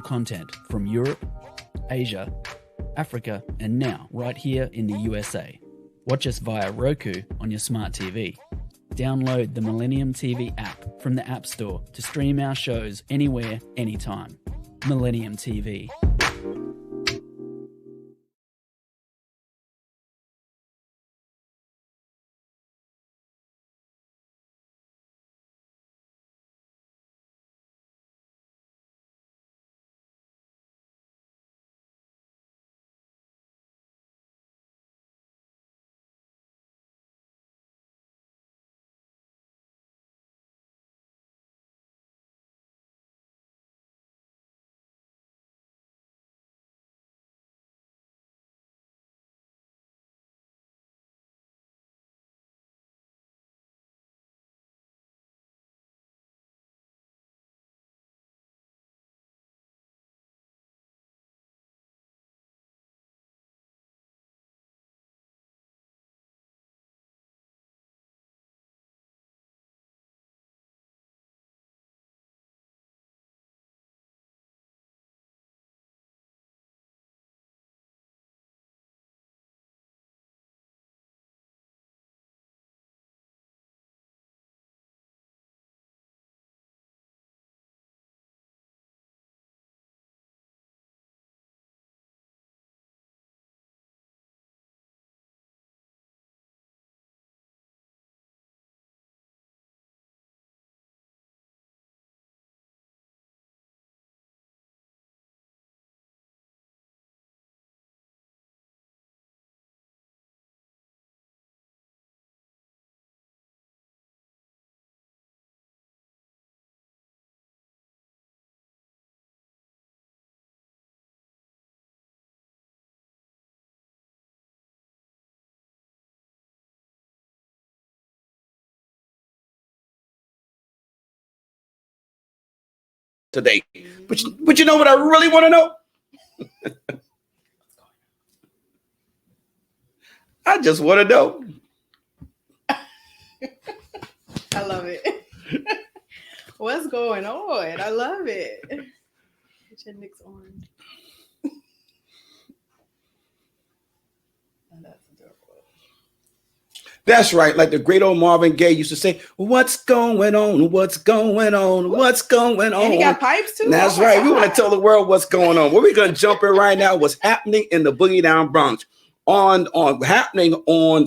content from Europe, Asia, Africa, and now right here in the USA. Watch us via Roku on your smart TV. Download the Millennium TV app from the App Store to stream our shows anywhere, anytime. Millennium TV. Today, but you know what I really want to know? I just want to know. I love it. What's going on? I love it. Get your nicks on. That's right. Like the great old Marvin Gaye used to say, what's going on? What's going on? What's going on? And he got pipes too? That's right. We want to tell the world what's going on. Where we're going to jump in right now, what's happening in the Boogie Down Bronx.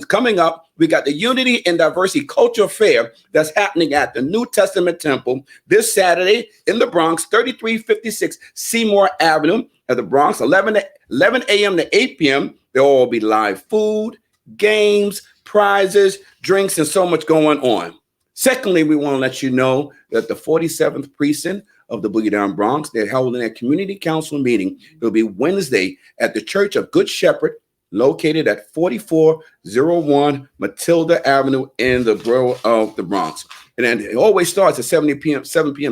Coming up, we got the Unity and Diversity Culture Fair that's happening at the New Testament Temple this Saturday in the Bronx, 3356 Seymour Avenue at the Bronx, 11 a.m. to 8 p.m. There'll all be live food, games, prizes, drinks, and so much going on. Secondly, we want to let you know that the 47th precinct of the Boogie Down Bronx, they're holding a community council meeting. It'll be Wednesday at the Church of Good Shepherd, located at 4401 Matilda Avenue in the borough of the Bronx. And then it always starts at 7 p.m.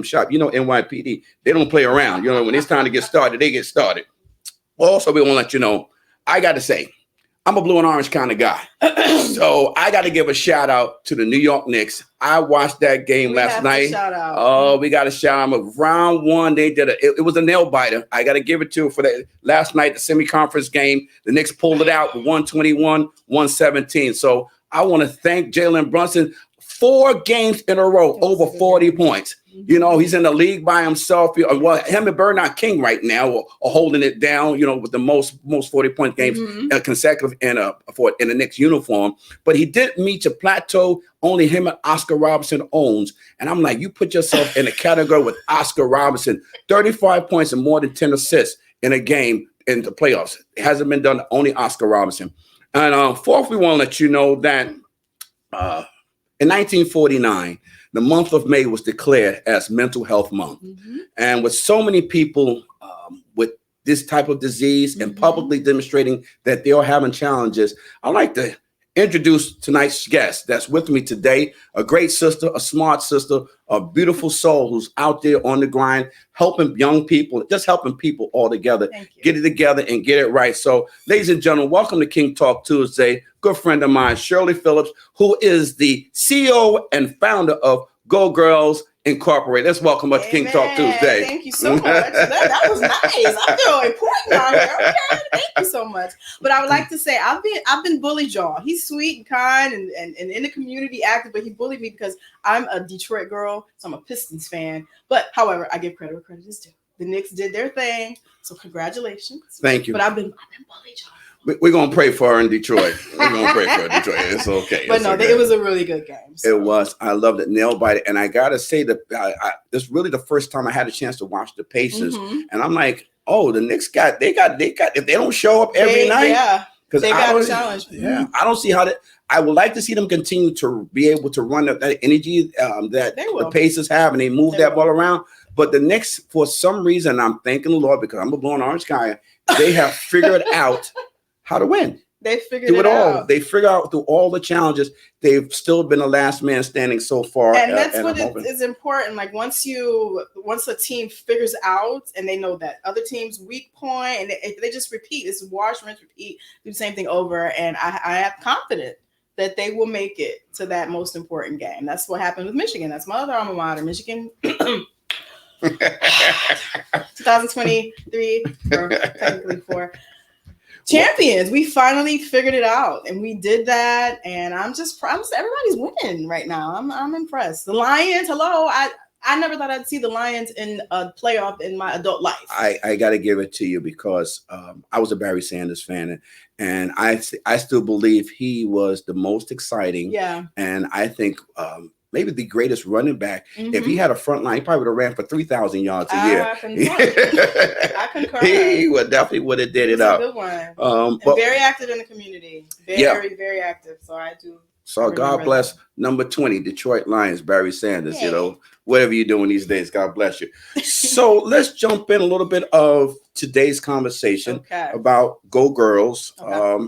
sharp. You know, NYPD, they don't play around. You know, when it's time to get started, they get started. Also, we want to let you know, I got to say, I'm a blue and orange kind of guy. So I got to give a shout out to the New York Knicks. I watched that game last night. Shout out. Oh, we got to shout them. Round one, they did it was a nail biter. I got to give it to them for that last night, the semi-conference game. The Knicks pulled it out with 121-117. So I want to thank Jalen Brunson. 4 games in a row, over 40 points. You know, he's in the league by himself. Well, him and Bernard King right now are holding it down, you know, with the most 40-point games consecutive in the Knicks uniform. But he did meet a plateau only him and Oscar Robertson owns. And I'm like, you put yourself in a category with Oscar Robertson, 35 points and more than 10 assists in a game in the playoffs. It hasn't been done, only Oscar Robertson. And fourth, we want to let you know that in 1949, the month of May was declared as Mental Health Month. And with so many people with this type of disease and publicly demonstrating that they are having challenges, I'd like to introduce tonight's guest that's with me today, a great sister, a smart sister, a beautiful soul who's out there on the grind, helping young people, just helping people all together, get it together and get it right. So, ladies and gentlemen, welcome to King Talk Tuesday. Good friend of mine, Shirley Phillips, who is the CEO and founder of Go Girls Incorporated. Let's welcome up to King Talk Tuesday. Thank you so much. That was nice. I feel important out here. Okay, thank you so much. But I would like to say I've been bullied, y'all. He's sweet and kind and in the community active, but he bullied me because I'm a Detroit girl, so I'm a Pistons fan. But however, I give credit where credit is due. The Knicks did their thing, so congratulations. Thank you. But I've been bullied, y'all. We're going to pray for her in Detroit. We're going to pray for her in Detroit. It's okay. But no, it was a really good game. So. It was. I loved it. Nail biter. And I got to say that this is really the first time I had a chance to watch the Pacers. Mm-hmm. And I'm like, oh, the Knicks got, if they don't show up every night. Yeah. Because they got a challenge. Yeah. I don't see how that. I would like to see them continue to be able to run that energy that the Pacers have and they move that ball around. But the Knicks, for some reason, I'm thanking the Lord because I'm a blowing orange guy. They have figured out how to win. They figured it out. They figure out through all the challenges. They've still been the last man standing so far. And that's what is important. Like once a team figures out and they know that other team's weak point, and they just repeat. It's wash, rinse, repeat. Do the same thing over. And I am confident that they will make it to that most important game. That's what happened with Michigan. That's my other alma mater, Michigan. 2023, or technically 4. Champions, we finally figured it out, and we did that. And I'm everybody's winning right now. I'm impressed. The Lions, hello. I never thought I'd see the Lions in a playoff in my adult life. I got to give it to you because I was a Barry Sanders fan, and I still believe he was the most exciting. Yeah. And I think maybe the greatest running back. Mm-hmm. If he had a front line, he probably would have ran for 3,000 yards a year. I concur. He would have did it up. A good one. But very active in the community. Very active. So I do. So God bless number 20, Detroit Lions, Barry Sanders. Hey. You know, whatever you're doing these days, God bless you. So let's jump in a little bit of today's conversation about Go Girls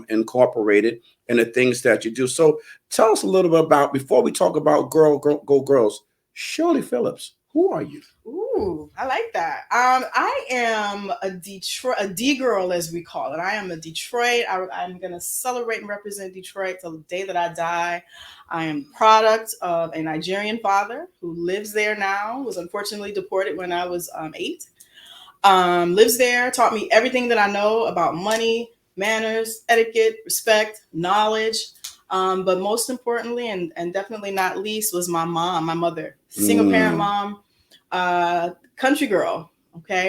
Incorporated and the things that you do. So tell us a little bit about, before we talk about Go Girls, Shirley Phillips, who are you? Ooh, I like that. I am a D girl, as we call it. I am a Detroit. I'm going to celebrate and represent Detroit till the day that I die. I am the product of a Nigerian father who lives there now, was unfortunately deported when I was 8. Lives there, taught me everything that I know about money, manners, etiquette, respect, knowledge. But most importantly, and definitely not least, was my mother, single parent mom, country girl,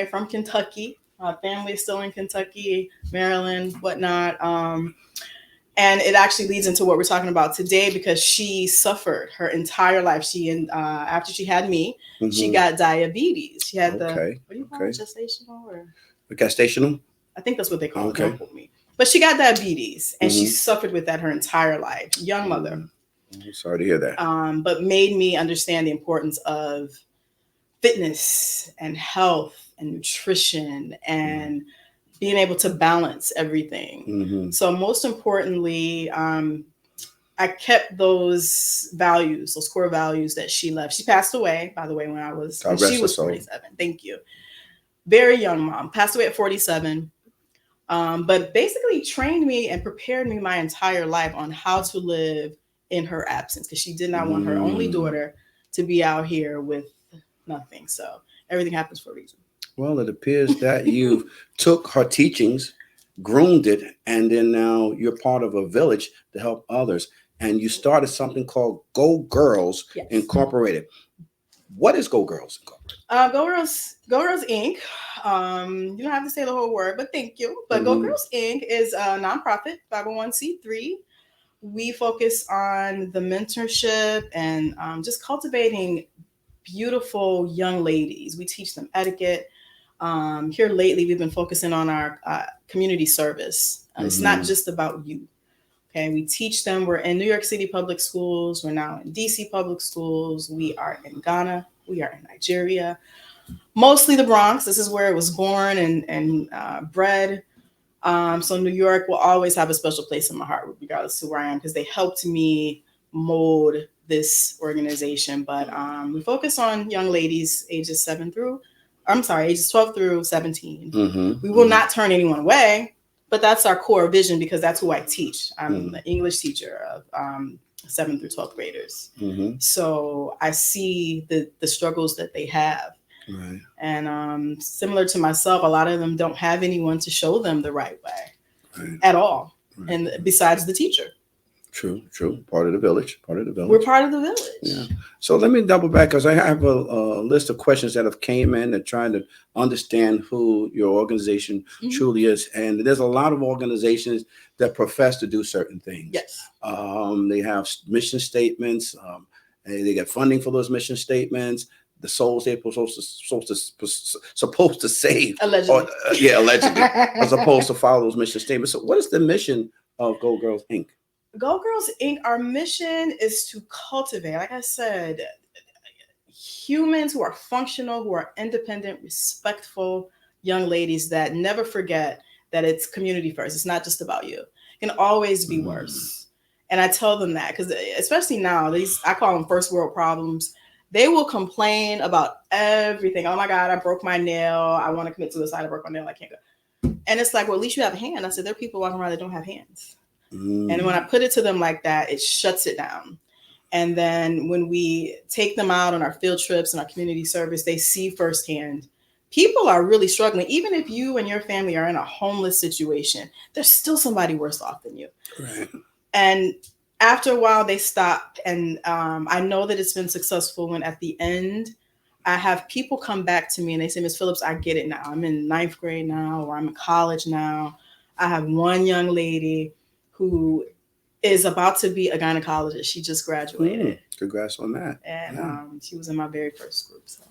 from Kentucky. Family is still in Kentucky, Maryland, whatnot. And it actually leads into what we're talking about today because she suffered her entire life. After she had me, she got diabetes. She had what do you call it, gestational or? Gestational? I think that's what they call it. Don't quote me. But she got diabetes, and she suffered with that her entire life. Young mother. I'm sorry to hear that. But made me understand the importance of fitness and health and nutrition and being able to balance everything. So most importantly, I kept those values, those core values that she left. She passed away, by the way, when she was 47. Thank you. Very young mom. Passed away at 47. But basically trained me and prepared me my entire life on how to live in her absence because she did not want her only daughter to be out here with nothing. So everything happens for a reason. Well, it appears that you took her teachings, groomed it, and then now you're part of a village to help others. And you started something called Go Girls Incorporated. What is Go Girls Incorporated? Go Girls Inc. You don't have to say the whole word, but thank you. But Go Girls Inc. is a nonprofit 501c3. We focus on the mentorship and just cultivating beautiful young ladies. We teach them etiquette. Here lately, we've been focusing on our community service. It's not just about you. We teach them. We're in New York City public schools. We're now in DC public schools. We are in Ghana. We are in Nigeria. Mostly the Bronx. This is where it was born and bred. So New York will always have a special place in my heart, regardless of where I am, because they helped me mold this organization. But we focus on young ladies ages 12 through 17. We will not turn anyone away, but that's our core vision because that's who I teach. I'm the English teacher of 7th through 12th graders. Mm-hmm. So I see the struggles that they have. Right. And similar to myself, a lot of them don't have anyone to show them the right way Right. at all. Right. And besides the teacher. True. Part of the village. We're part of the village. Yeah. So let me double back because I have a list of questions that have came in and trying to understand who your organization truly is. And there's a lot of organizations that profess to do certain things. Yes. They have mission statements. And they get funding for those mission statements. The souls they're supposed to save. Allegedly. Allegedly. Are supposed to follow those mission statements. So what is the mission of Go Girls Inc.? Go Girls Inc., our mission is to cultivate, like I said, humans who are functional, who are independent, respectful young ladies that never forget that it's community first. It's not just about you. It can always be worse. And I tell them that because especially now, I call them first world problems. They will complain about everything. Oh my God, I broke my nail. I want to commit suicide. I broke my nail. I can't go. And it's like, well, at least you have a hand. I said, there are people walking around that don't have hands. And when I put it to them like that, it shuts it down. And then when we take them out on our field trips and our community service, they see firsthand people are really struggling. Even if you and your family are in a homeless situation, there's still somebody worse off than you. Right. And after a while, they stop. And I know that it's been successful when at the end, I have people come back to me and they say, Ms. Phillips, I get it now. I'm in 9th grade now, or I'm in college now. I have one young lady who is about to be a gynecologist. She just graduated. Congrats on that. And she was in my very first group. So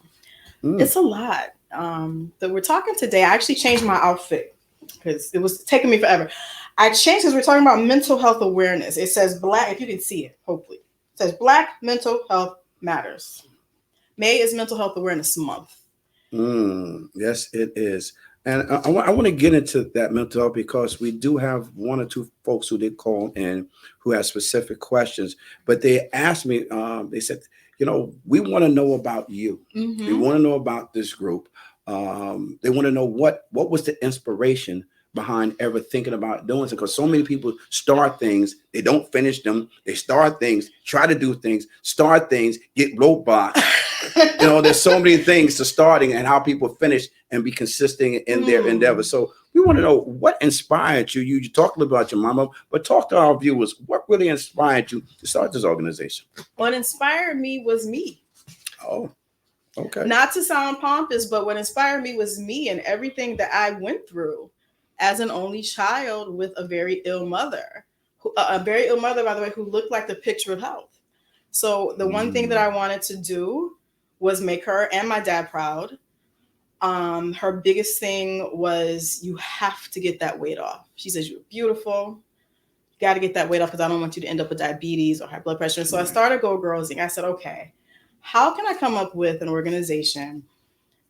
it's a lot that we're talking today. I actually changed my outfit because it was taking me forever. I changed because we're talking about mental health awareness. It says Black, if you can see it, hopefully. It says Black Mental Health Matters. May is Mental Health Awareness Month. Yes, it is. And I want to get into that mental health because we do have one or two folks who did call in who have specific questions. But they asked me, they said, we want to know about you. We want to know about this group. They want to know what was the inspiration behind ever thinking about doing something, because so many people start things, they don't finish them. They start things, try to do things, start things, get roadblocks. There's so many things to starting and how people finish and be consistent in their endeavor. So we want to know what inspired you. You talked a little about your mama, but talk to our viewers. What really inspired you to start this organization? What inspired me was me. Oh, okay. Not to sound pompous, but what inspired me was me and everything that I went through as an only child with a very ill mother. A very ill mother, by the way, who looked like the picture of health. So the one thing that I wanted to do was make her and my dad proud. Her biggest thing was, you have to get that weight off. She says, you're beautiful. You got to get that weight off because I don't want you to end up with diabetes or high blood pressure. So I started Go Girls Inc. I said, okay, how can I come up with an organization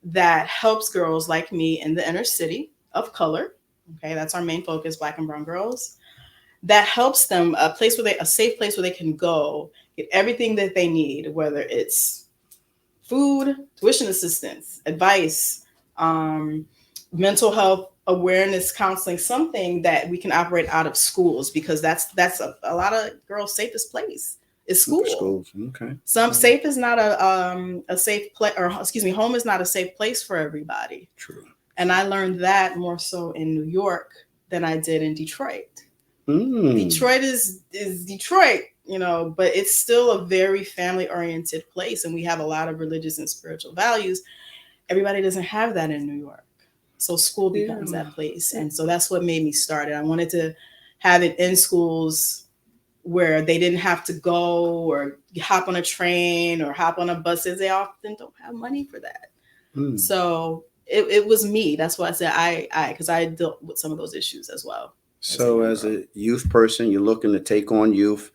that helps girls like me in the inner city of color? Okay, that's our main focus, Black and brown girls. That helps them a safe place where they can go, get everything that they need, whether it's food, tuition assistance, advice, mental health awareness counseling, something that we can operate out of schools, because that's a lot of girls' safest place is school. Schools, okay. Safe is not a safe place, or excuse me, home is not a safe place for everybody. True. And I learned that more so in New York than I did in Detroit. Detroit is Detroit, but it's still a very family-oriented place, and we have a lot of religious and spiritual values. Everybody doesn't have that in New York. So school becomes that place. And so that's what made me start it. I wanted to have it in schools where they didn't have to go or hop on a train or hop on a bus, as they often don't have money for that. So it was me. That's why I said because I dealt with some of those issues as well. So as a youth person, you're looking to take on youth.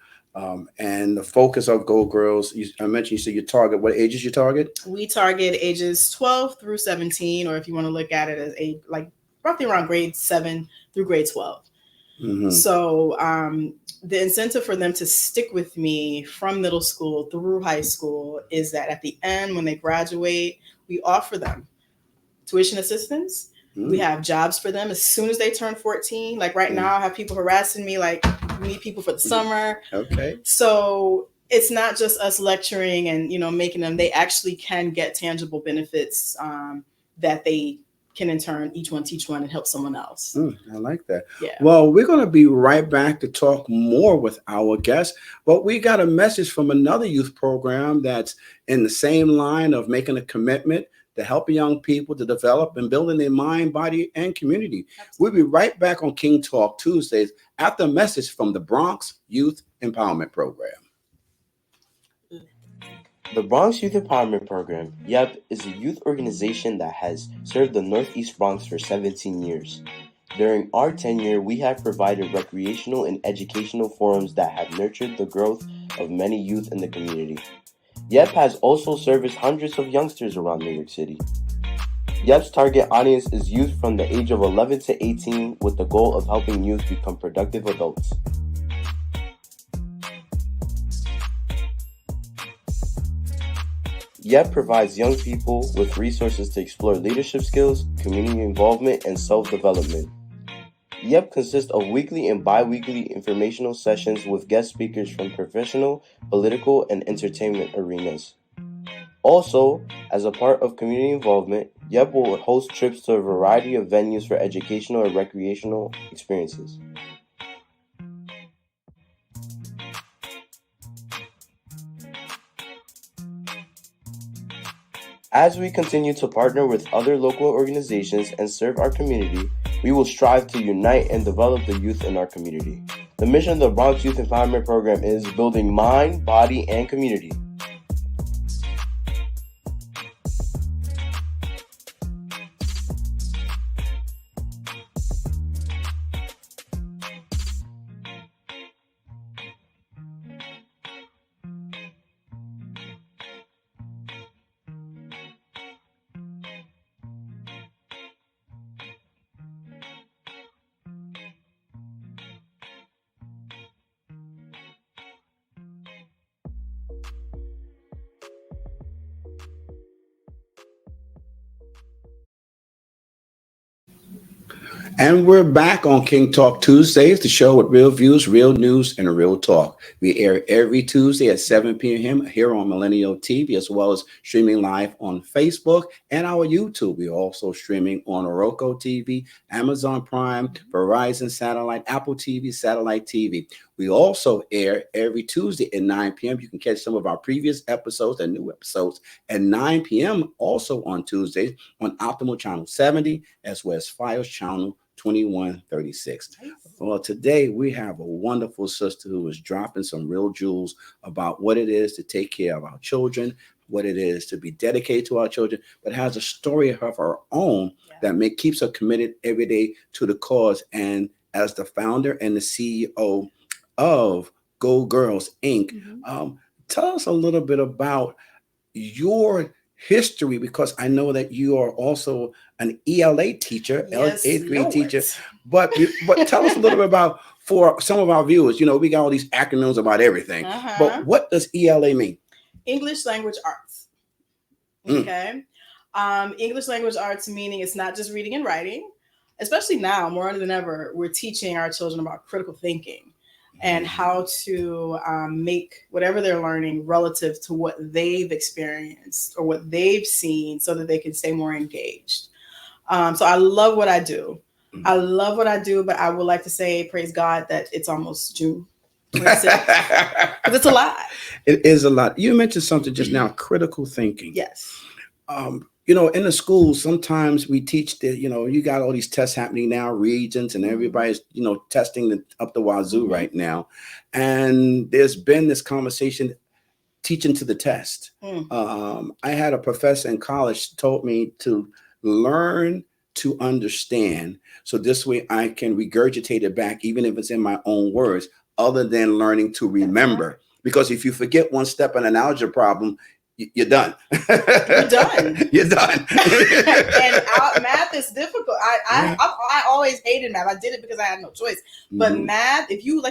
And the focus of Go Girls, I mentioned, you said you target, what ages you target? We target ages 12 through 17, or if you want to look at it as roughly around grade 7 through grade 12. So the incentive for them to stick with me from middle school through high school is that at the end, when they graduate, we offer them tuition assistance. We have jobs for them as soon as they turn 14. Like right now, I have people harassing me like, meet people for the summer. Okay. So it's not just us lecturing and, making them. They actually can get tangible benefits that they can in turn each one teach one and help someone else. I like that. Yeah. Well, we're going to be right back to talk more with our guests, but we got a message from another youth program that's in the same line of making a commitment to help young people to develop and building their mind, body, and community. Absolutely. We'll be right back on King Talk Tuesdays after a message from the Bronx Youth Empowerment Program. The Bronx Youth Empowerment Program, YEP, is a youth organization that has served the Northeast Bronx for 17 years. During our tenure, we have provided recreational and educational forums that have nurtured the growth of many youth in the community. YEP has also serviced hundreds of youngsters around New York City. YEP's target audience is youth from the age of 11 to 18 with the goal of helping youth become productive adults. YEP provides young people with resources to explore leadership skills, community involvement, and self-development. YEP consists of weekly and bi-weekly informational sessions with guest speakers from professional, political, and entertainment arenas. Also, as a part of community involvement, YEP will host trips to a variety of venues for educational and recreational experiences. As we continue to partner with other local organizations and serve our community, we will strive to unite and develop the youth in our community. The mission of the Bronx Youth Empowerment Program is building mind, body, and community. And we're back on King Talk Tuesdays, the show with real views, real news, and real talk. We air every Tuesday at 7 p.m. here on Millennium TV, as well as streaming live on Facebook and our YouTube. We're also streaming on Roku TV, Amazon Prime, Verizon Satellite, Apple TV, Satellite TV. We also air every Tuesday at 9 p.m. You can catch some of our previous episodes and new episodes at 9 p.m. also on Tuesdays on Optimal Channel 70, as well as Fios Channel 2136. Well, today we have a wonderful sister who is dropping some real jewels about what it is to take care of our children, what it is to be dedicated to our children, but has a story of her own that keeps her committed every day to the cause. And as the founder and the CEO of Go Girls Inc., tell us a little bit about your history, because I know that you are also an ELA teacher, eighth grade teacher. But tell us a little bit about, for some of our viewers, we got all these acronyms about everything. But what does ELA mean? English Language Arts. Okay. English Language Arts, meaning it's not just reading and writing. Especially now, more than ever, we're teaching our children about critical thinking and how to make whatever they're learning relative to what they've experienced or what they've seen, so that they can stay more engaged. So I love what I do. I love what I do, but I would like to say, praise God, that it's almost June 26th. Because it's a lot. It is a lot. You mentioned something just now, critical thinking. Yes. In the schools, sometimes we teach that, you got all these tests happening now, regions, and everybody's, testing up the wazoo right now. And there's been this conversation, teaching to the test. I had a professor in college told me to learn to understand. So this way I can regurgitate it back, even if it's in my own words, other than learning to remember. Because if you forget one step in an algebra problem, you're done. You're done. You're done. And math is difficult. I always hated math. I did it because I had no choice. But math, if you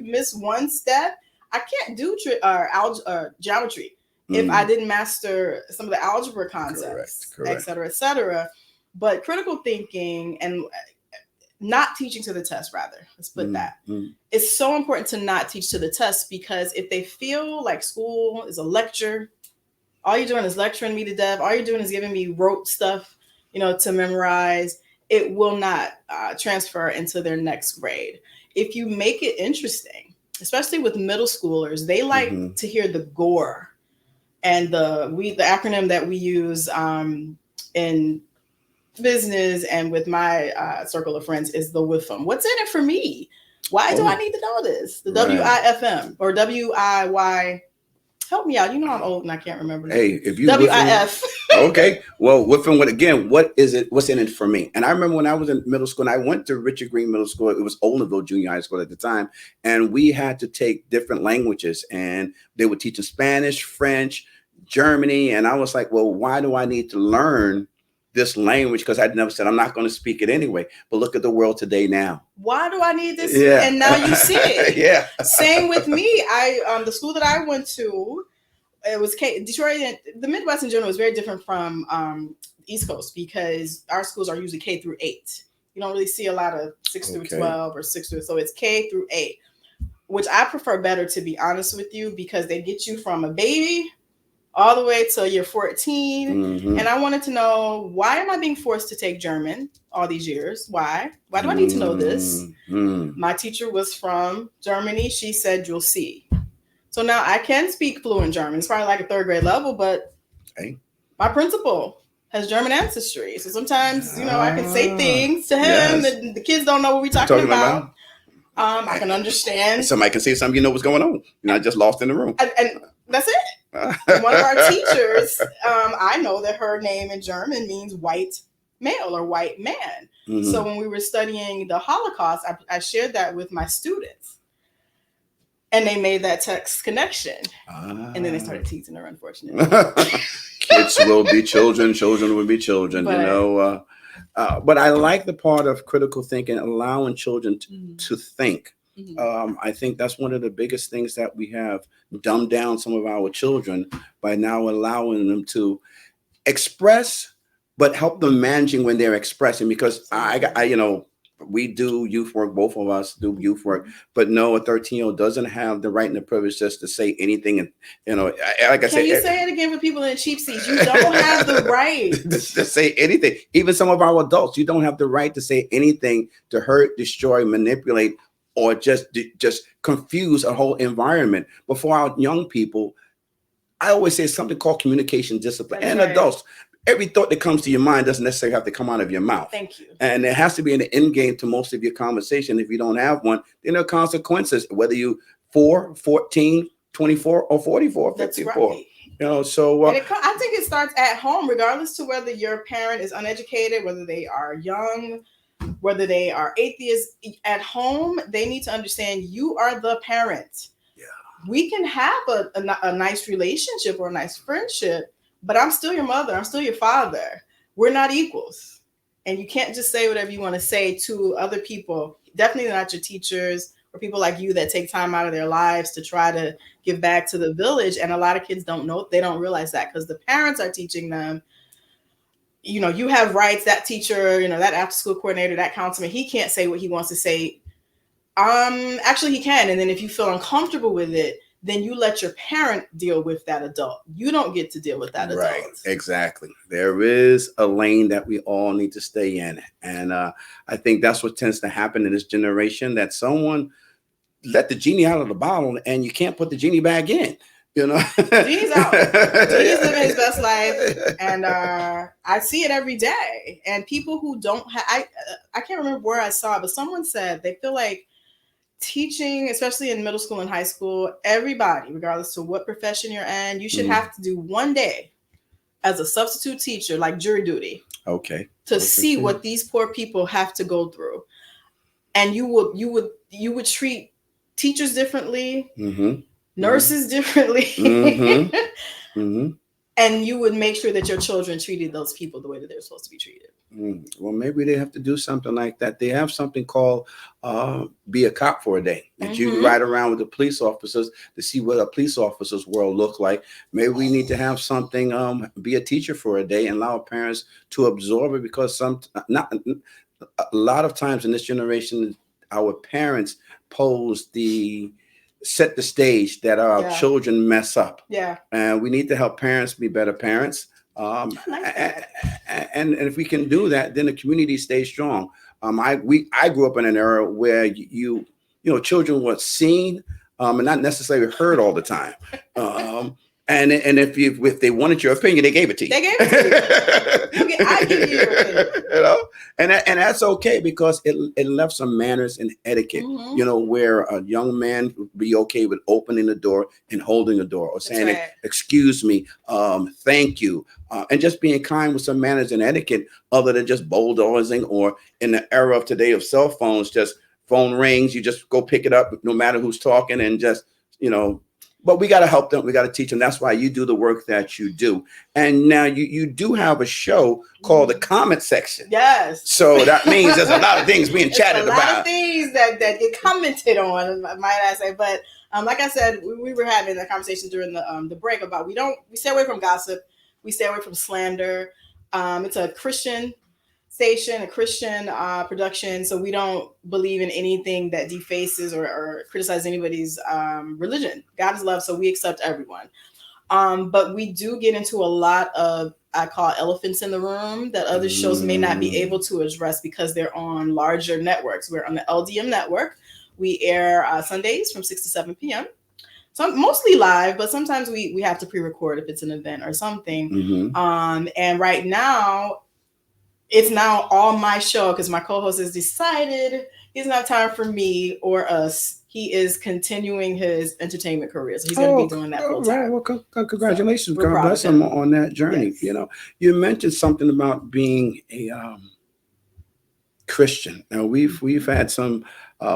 miss one step, I can't do geometry if I didn't master some of the algebra concepts, Correct. et cetera, et cetera. But critical thinking, and not teaching to the test, rather. Let's put that. Mm. It's so important to not teach to the test, because if they feel like school is a lecture, all you're doing is lecturing me to death, all you're doing is giving me rote stuff, to memorize, it will not transfer into their next grade. If you make it interesting, especially with middle schoolers, they like to hear the gore. And the acronym that we use in business and with my circle of friends is the WIFM. What's in it for me? Why do I need to know this? The WIFM or WIY. Help me out. I'm old and I can't remember. Hey, if you WIF. Okay. Well, WIFM, again, what is it? What's in it for me? And I remember when I was in middle school, and I went to Richard Green Middle School. It was Olinville Junior High School at the time. And we had to take different languages, and they would teach us Spanish, French, Germany. And I was like, well, why do I need to learn this language? Because I'd never said I'm not going to speak it anyway. But look at the world today now. Why do I need this? Yeah. And now you see it. Yeah. Same with me. The school that I went to, it was Detroit. And the Midwest in general is very different from East Coast, because our schools are usually K through 8. You don't really see a lot of 6 through 12 or 6 through, so it's K through 8, which I prefer better, to be honest with you, because they get you from a baby all the way till you're 14. And I wanted to know, why am I being forced to take German all these years? Why do I need to know this? My teacher was from Germany. She said, you'll see. So now I can speak fluent German. It's probably like a 3rd grade level, but my principal has German ancestry. So sometimes, I can say things to him that the kids don't know what we're talking about. I can understand. Somebody can say something, what's going on. You're not just lost in the room. And that's it. One of our teachers, I know that her name in German means white male or white man. So when we were studying the Holocaust, I shared that with my students. And they made that text connection. And then they started teasing her, unfortunately. Kids will be children. Children will be children, But I like the part of critical thinking, allowing children to think. I think that's one of the biggest things that we have dumbed down some of our children by now allowing them to express, but help them managing when they're expressing. Because we do youth work. Both of us do youth work, but no, a 13-year-old doesn't have the right and the privilege just to say anything. And like I said, can you say it again for people in the cheap seats? You don't have the right to say anything. Even some of our adults, you don't have the right to say anything to hurt, destroy, manipulate, or just confuse a whole environment. But for our young people, I always say something called communication discipline. That's and right. Adults, every thought that comes to your mind doesn't necessarily have to come out of your mouth. Thank you. And there has to be an end game to most of your conversation. If you don't have one, then there are consequences, whether you 4, 14, 24, or 44, or 54. That's right. I think it starts at home, regardless to whether your parent is uneducated, whether they are young, whether they are atheists. At home, they need to understand you are the parent. Yeah. We can have a nice relationship or a nice friendship, but I'm still your mother. I'm still your father. We're not equals. And you can't just say whatever you want to say to other people, definitely not your teachers or people like you that take time out of their lives to try to give back to the village. And a lot of kids don't know, they don't realize that, because the parents are teaching them, you have rights. That teacher, that after school coordinator, that councilman, he can't say what he wants to say. Actually he can. And then if you feel uncomfortable with it, then you let your parent deal with that adult. You don't get to deal with that adult. Right, exactly. There is a lane that we all need to stay in. And I think that's what tends to happen in this generation, that someone let the genie out of the bottle and you can't put the genie back in. Genie's out. Genie's living his best life. And I see it every day. And people who don't have, I can't remember where I saw it, but someone said they feel like teaching, especially in middle school and high school, everybody, regardless to what profession you're in, you should have to do one day as a substitute teacher, like jury duty. Okay. To see what these poor people have to go through. And you would treat teachers differently, nurses differently. And you would make sure that your children treated those people the way that they're supposed to be treated. Well, maybe they have to do something like that. They have something called Be a Cop for a Day, that you ride around with the police officers to see what a police officer's world look like. Maybe we need to have something, be a teacher for a day and allow parents to absorb it, because a lot of times in this generation, our parents set the stage that our children mess up. Yeah. And we need to help parents be better parents. And if we can do that, then the community stays strong. I grew up in an era where children were seen and not necessarily heard all the time. And if they wanted your opinion, they gave it to you. They gave it to you. I give you your opinion. And that's okay, because it left some manners and etiquette. Mm-hmm. Where a young man would be okay with opening the door and holding the door, or saying, "Excuse me, thank you," and just being kind with some manners and etiquette, other than just bulldozing. Or in the era of today of cell phones, just phone rings, you just go pick it up, no matter who's talking, and just But we got to help them. We got to teach them. That's why you do the work that you do. And now you do have a show called The Comment Section. Yes. So that means there's a lot of things being chatted about. A lot of things that get commented on, might I say. But like I said, we were having a conversation during the break about we stay away from gossip. We stay away from slander. It's a Christian station, a Christian production, so we don't believe in anything that defaces or criticizes anybody's religion. God is love, so we accept everyone. But we do get into a lot of, I call elephants in the room, that other shows may not be able to address because they're on larger networks. We're on the LDM network. We air Sundays from 6 to 7 p.m. So mostly live, but sometimes we have to pre-record if it's an event or something. Mm-hmm. And right now, it's now all my show, because my co-host has decided he's not time for me or us. He is continuing his entertainment career, so he's going to be doing that full time. Right. Well, congratulations. So God bless him on that journey. Yes. You mentioned something about being a Christian. Now we've had some.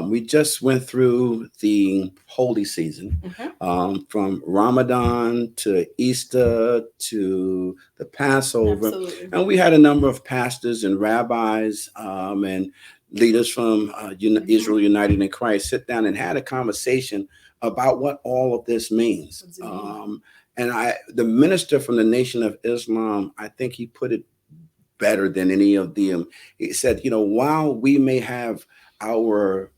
We just went through the holy season, from Ramadan to Easter to the Passover. Absolutely. And we had a number of pastors and rabbis and leaders from Israel United in Christ sit down and had a conversation about what all of this means. And the minister from the Nation of Islam, I think he put it better than any of them. He said, while we may have our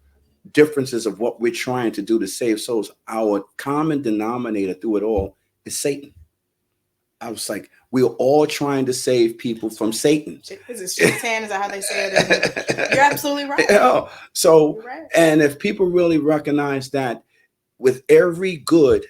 differences of what we're trying to do to save souls, our common denominator through it all is Satan. I was like, we're all trying to save people from Satan. Is it Shaitan? Is that how they say it? You're absolutely right. So, right. And if people really recognize that with every good,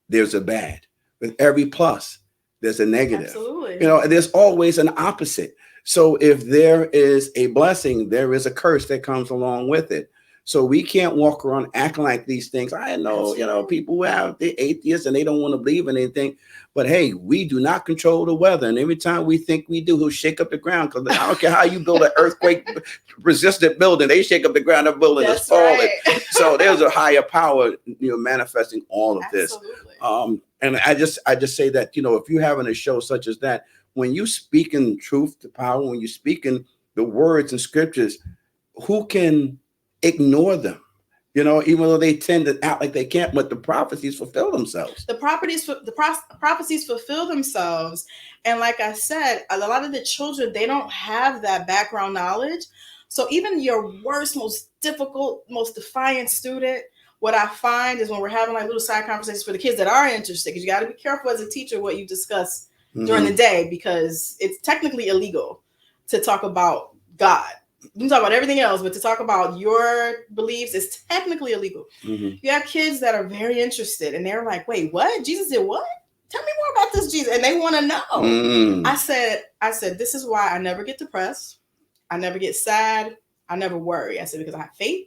there's a bad. With every plus, there's a negative. Absolutely. There's always an opposite. So if there is a blessing, there is a curse that comes along with it. So we can't walk around acting like these things. I know, people who have the atheists and they don't want to believe in anything. But hey, we do not control the weather. And every time we think we do, he'll shake up the ground. Because I don't care how you build an earthquake-resistant building, they shake up the ground, the building is falling. Right. So there's a higher power, manifesting all of this. And I just say that, if you're having a show such as that, when you speak in truth to power, when you speak in the words and scriptures, who can ignore them? Even though they tend to act like they can't, but the prophecies fulfill themselves. The prophecies fulfill themselves. And like I said, a lot of the children, they don't have that background knowledge. So even your worst, most difficult, most defiant student, what I find is when we're having like little side conversations for the kids that are interested, because you got to be careful as a teacher what you discuss during the day, because it's technically illegal to talk about God. You can talk about everything else, but to talk about your beliefs is technically illegal. You have kids that are very interested and they're like, wait, what? Jesus did what? Tell me more about this Jesus. And they want to know. I said, this is why I never get depressed. I never get sad. I never worry. I said, because I have faith.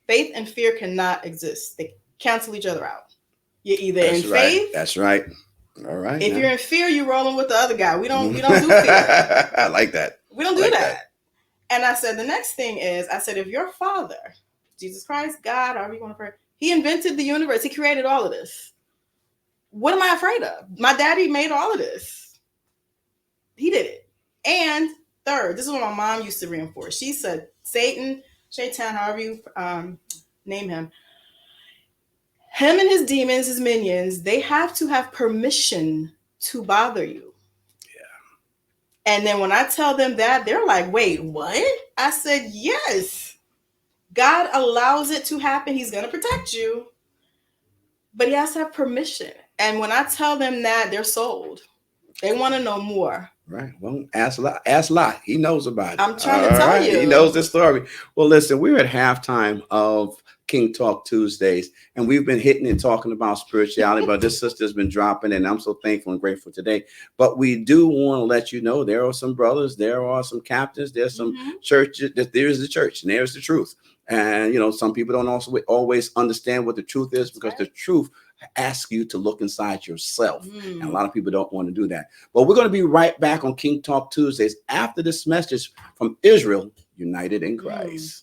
Faith and fear cannot exist. They cancel each other out. You're either faith. That's right. All right. If you're in fear, you're rolling with the other guy. We don't do fear. I like that. We don't do that. And I said, the next thing is, I said, if your father, Jesus Christ, God, however you want to pray, he invented the universe. He created all of this. What am I afraid of? My daddy made all of this. He did it. And third, this is what my mom used to reinforce. She said, Satan, Shaitan, however you name him and his demons, his minions, they have to have permission to bother you. And then when I tell them that, they're like, wait, what? I said, yes. God allows it to happen. He's going to protect you. But he has to have permission. And when I tell them that, they're sold. They want to know more. Right. Well, ask Lot. Ask Lot. He knows about it. I'm trying to tell you. He knows the story. Well, listen, we're at halftime of King Talk Tuesdays, and we've been hitting and talking about spirituality, but this sister's been dropping, and I'm so thankful and grateful today. But we do want to let you know there are some brothers, there are some captains, there's some churches, there's the church, and there's the truth. And, you know, some people don't also always understand what the truth is, because the truth asks you to look inside yourself. And a lot of people don't want to do that. But we're going to be right back on King Talk Tuesdays after this message from Israel United in Christ.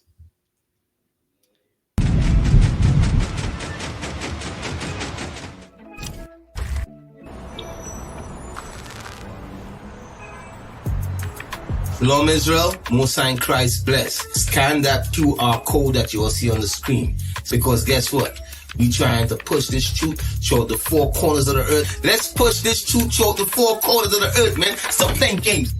Shalom Israel, Most High in Christ bless. Scan that QR code that you will see on the screen. Because guess what? We trying to push this truth throughout the four corners of the earth. Let's push this truth throughout the four corners of the earth, man. Stop playing games.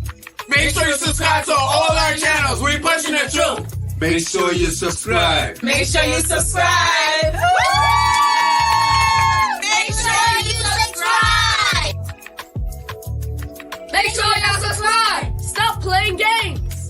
Make sure you subscribe to all our channels. We're pushing the truth. Make sure you subscribe. Make sure you subscribe. Make sure you subscribe. Make sure you subscribe. Stop playing games.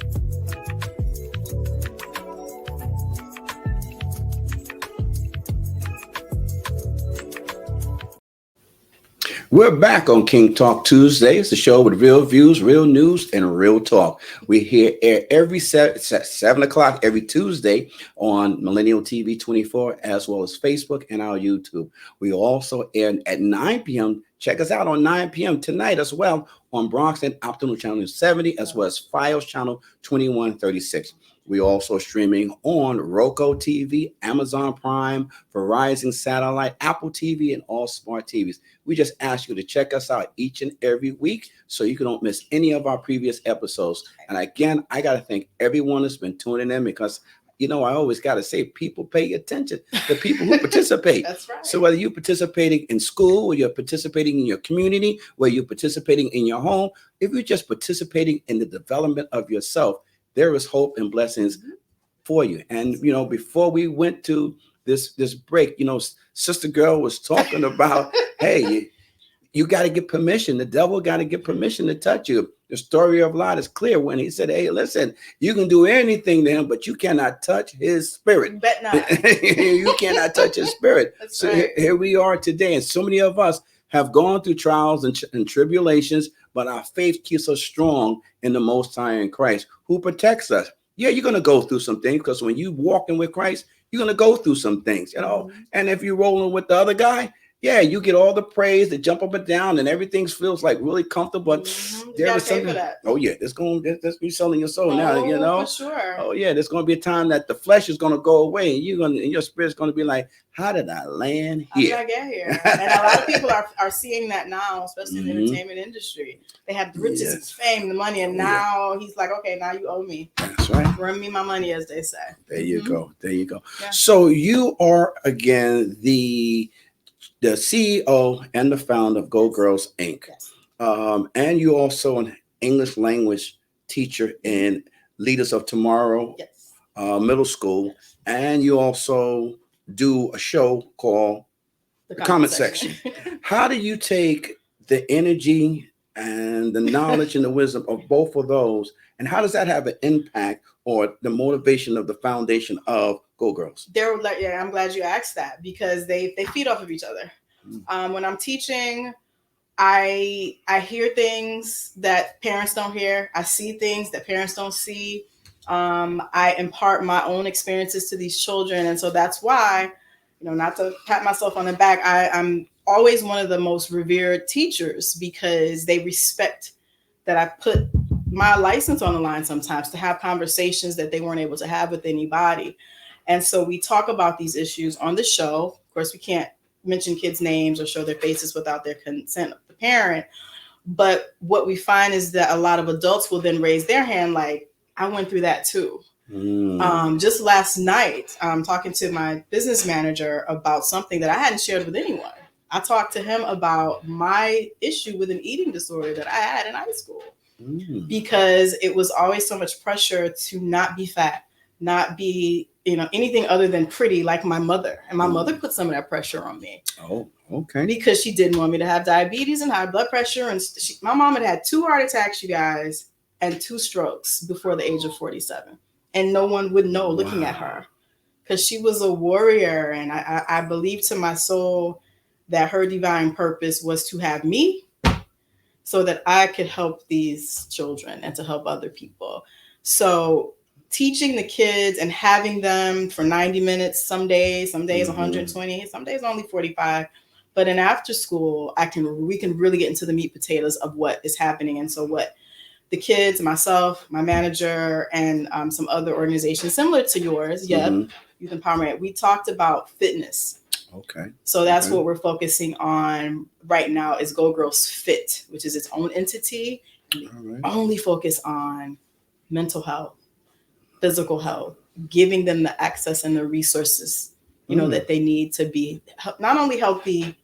We're back on King Talk Tuesday. It's the show with real views, real news, and real talk. We here every 7 o'clock every Tuesday on Millennium TV 24, as well as Facebook and our YouTube. We also air at 9 p.m. Check us out on 9 p.m. tonight as well on Bronx and Optimal Channel 70, as well as Fios Channel 2136. We also streaming on Roku TV, Amazon Prime, Verizon Satellite, Apple TV, and all smart TVs. We just ask you to check us out each and every week so you don't miss any of our previous episodes. And again, I got to thank everyone that's been tuning in, because, you know, I always got to say, people pay attention to people who participate. That's right. So whether you're participating in school, or you're participating in your community, whether you're participating in your home, if you're just participating in the development of yourself, there is hope and blessings for you. And, you know, before we went to this break, you know, Sister Girl was talking about, hey, you got to get permission. The devil got to get permission to touch you. The story of Lot is clear when he said, hey, listen, you can do anything to him, but you cannot touch his spirit. You bet not. You cannot touch his spirit. That's so right. Here we are today. And so many of us have gone through trials and tribulations, but our faith keeps us strong in the Most High in Christ, who protects us. Yeah, you're going to go through some things, because when you walking with Christ, you're going to go through some things, you know. And if you're rolling with the other guy, yeah, you get all the praise, the jump up and down, and everything feels like really comfortable. But there is something. Oh yeah, that's be selling your soul now, you know. For sure. Oh yeah, there's going to be a time that the flesh is going to go away, and your spirit's going to be like, how did I land here? How did I get here? And a lot of people are seeing that now, especially in the entertainment industry. They have the riches, the fame, the money, and now he's like, okay, now you owe me. That's right. Run me my money, as they say. There you go. There you go. Yeah. So you are again the CEO and the founder of Go Girls Inc. Yes. And you also an English language teacher in Leaders of Tomorrow, middle school. Yes. And you also do a show called The Comment Section. How do you take the energy and the knowledge and the wisdom of both of those, and how does that have an impact or the motivation of the foundation of Go Girls? They're like, yeah, I'm glad you asked that, because they feed off of each other. When I'm teaching, I hear things that parents don't hear. I see things that parents don't see. I impart my own experiences to these children. And so that's why, you know, not to pat myself on the back, I'm always one of the most revered teachers, because they respect that I put my license on the line sometimes to have conversations that they weren't able to have with anybody. And so we talk about these issues on the show. Of course, we can't mention kids' names or show their faces without their consent of the parent. But what we find is that a lot of adults will then raise their hand like, I went through that too. Just last night, I'm talking to my business manager about something that I hadn't shared with anyone. I talked to him about my issue with an eating disorder that I had in high school. because it was always so much pressure to not be fat, not be, anything other than pretty like my mother. And my mother put some of that pressure on me. Oh, okay. Because she didn't want me to have diabetes and high blood pressure. And my mom had 2 heart attacks, you guys, and 2 strokes before the age of 47. And no one would know looking at her, because she was a warrior. And I believe to my soul that her divine purpose was to have me so that I could help these children and to help other people. So teaching the kids and having them for 90 minutes, some days 120, some days only 45. But in after school, we can really get into the meat potatoes of what is happening. And so what the kids, myself, my manager, and some other organizations similar to yours, Youth Empowerment, we talked about fitness. Okay. So that's what we're focusing on right now is Go Girls Fit, which is its own entity. We only focus on mental health, physical health, giving them the access and the resources, that they need to be not only healthy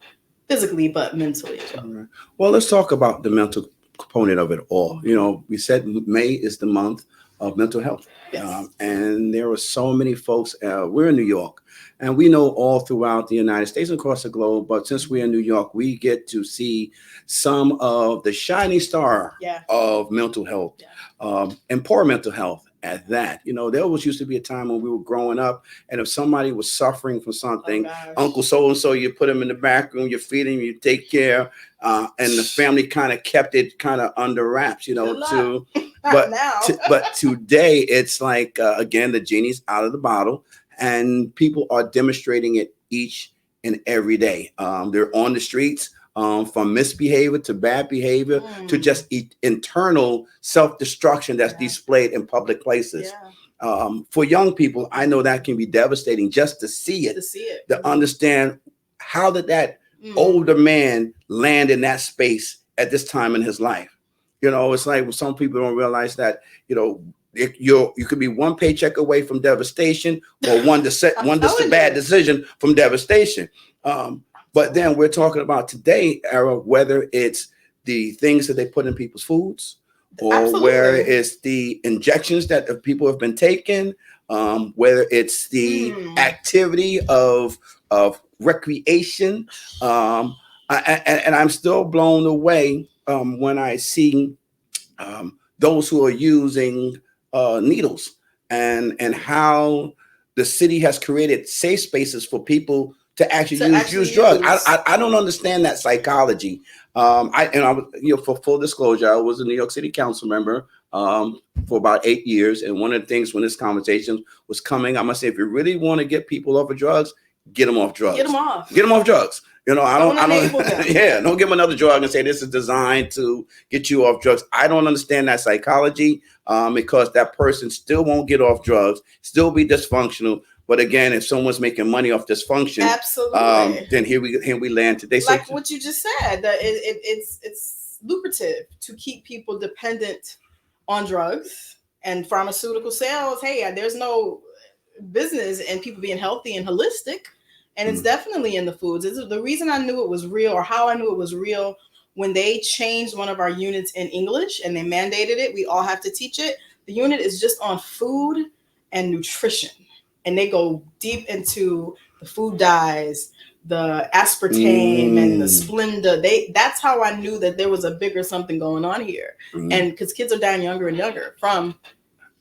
physically, but mentally as well. Well, let's talk about the mental component of it all. We said May is the month of mental health. Yes. And there were so many folks. We're in New York, and we know all throughout the United States and across the globe. But since we're in New York, we get to see some of the shining star of mental health, and poor mental health at that. There always used to be a time when we were growing up, and if somebody was suffering from something, Uncle so-and-so, you put him in the back room, you feed him, you take care, and the family kind of kept it kind of under wraps, but today it's like, again, the genie's out of the bottle, and people are demonstrating it each and every day. They're on the streets, from misbehavior to bad behavior to just internal self-destruction that's displayed in public places. For young people, I know that can be devastating just to see it, to understand how did that older man land in that space at this time in his life. It's like some people don't realize that, you could be one paycheck away from devastation, or one bad decision from devastation. But then we're talking about today, Era, whether it's the things that they put in people's foods, or where it's the injections that people have been taking, whether it's the activity of recreation. And I'm still blown away when I see those who are using needles, and how the city has created safe spaces for people to actually use drugs. I don't understand that psychology. For full disclosure, I was a New York City council member for about 8 years. And one of the things when this conversation was coming, I must say, if you really want to get people off of drugs, get them off drugs. Get them off. Get them off drugs. Don't give them another drug and say this is designed to get you off drugs. I don't understand that psychology, because that person still won't get off drugs, still be dysfunctional. But again, if someone's making money off dysfunction, then here we land today. Like what you just said, that it's lucrative to keep people dependent on drugs and pharmaceutical sales. Hey, there's no business in people being healthy and holistic, and it's definitely in the foods. The reason I knew it was real, or how I knew it was real, when they changed one of our units in English and they mandated it, we all have to teach it. The unit is just on food and nutrition. And they go deep into the food dyes, the aspartame, and the Splenda. That's how I knew that there was a bigger something going on here. And because kids are dying younger and younger from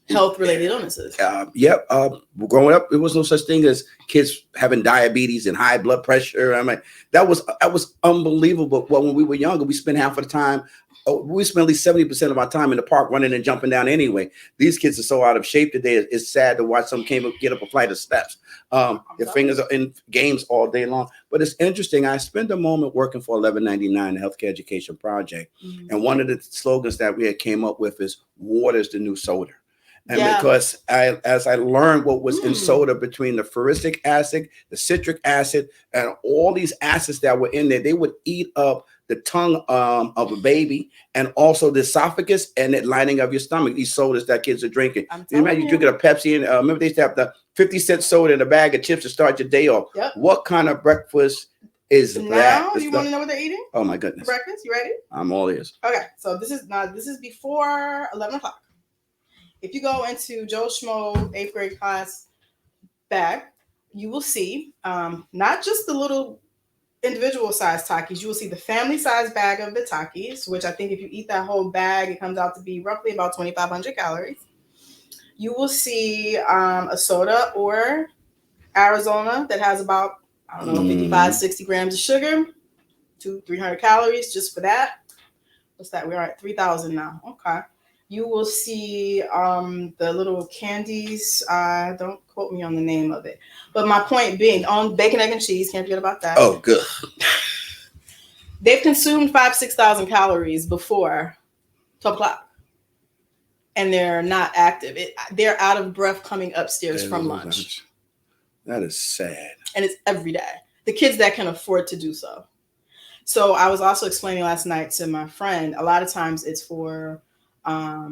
health-related illnesses. Growing up, there was no such thing as kids having diabetes and high blood pressure. I mean, that was unbelievable. Well, when we were younger, we spent half of the time. We spend at least 70% of our time in the park running and jumping down anyway. These kids are so out of shape today. It's sad to watch some get up a flight of steps. Their fingers are in games all day long. But it's interesting. I spent a moment working for 1199, the Healthcare Education Project. And one of the slogans that we had came up with is water is the new soda. And because as I learned what was in soda, between the ferric acid, the citric acid, and all these acids that were in there, they would eat up the tongue of a baby, and also the esophagus and the lining of your stomach. These sodas that kids are drinking. You imagine you drinking a Pepsi, and remember they used to have the 50-cent soda in a bag of chips to start your day off. What kind of breakfast is Now, that. you want to know what they're eating? Oh my goodness. Breakfast, you ready? I'm all ears. Okay, so this is before 11 o'clock. If you go into Joe Schmo 8th grade class bag, you will see not just the little individual size Takis, you will see the family size bag of the Takis, which I think if you eat that whole bag, it comes out to be roughly about 2,500 calories. You will see a soda or Arizona that has about, I don't know, 55, 60 grams of sugar, 300 calories just for that. What's that? We're at 3,000 now. Okay. You will see the little candies. Don't quote me on the name of it. But my point being, on bacon, egg, and cheese, can't forget about that. Oh, good. They've consumed 5,000, 6,000 calories before 12 o'clock. And they're not active. They're out of breath coming upstairs from lunch. That is sad. And it's every day. The kids that can afford to do so. So I was also explaining last night to my friend, a lot of times it's for